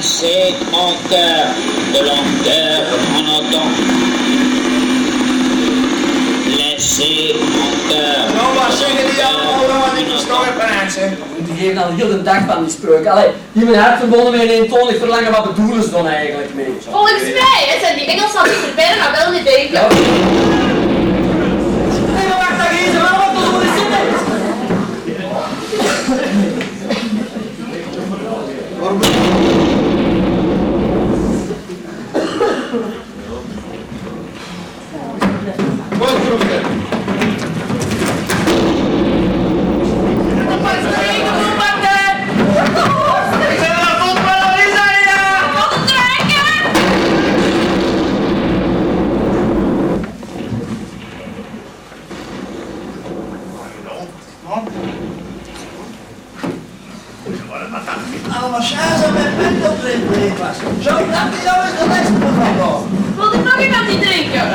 Laissez mon cœur de longueur monotone. Laissez mon cœur. Nou, wat zeggen die allemaal wat ik verstoor heb ze? Die geven al heel de dag van die spreuken. Allee, die mijn hart verbonden met een eentonig verlangen, wat bedoelen ze dan eigenlijk mee? Volgens mij zijn die Engelsen al niet verder, maar wel niet degelijk. Ja. Nee, maar wacht, dat geven ze wel wat te doen zitten. Wat proefde? Allemaal schazen met pendeltrein was. Zo knap die jou is de les van. Wil er nog iemand die drinken?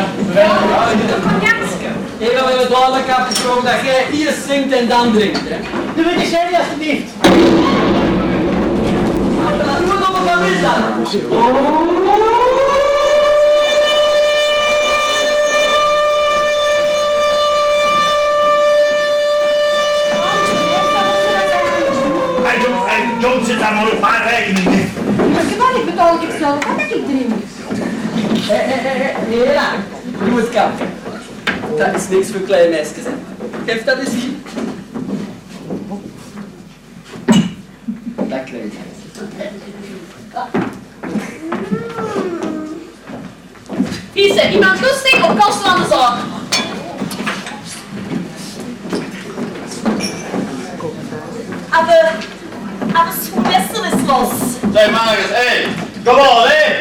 Van Janske. Hier hebben we duidelijk afgesproken dat jij eerst zingt en dan drinkt. Hè? Doe het eens jij alsjeblieft. Doe het op een familie dan. John zit daar maar op mijn rekening niet. Maar wat ik betaal ik zelf, wat ik drink. Ja, doe het kan. Dat is niks voor kleine meisjes. Hè. Geef dat eens hier. Dat klinkt. Hier is iemand lustig op kosten van de zorg. Aber Schwester ist los. Zeg maar eens, hé, kom op, hé!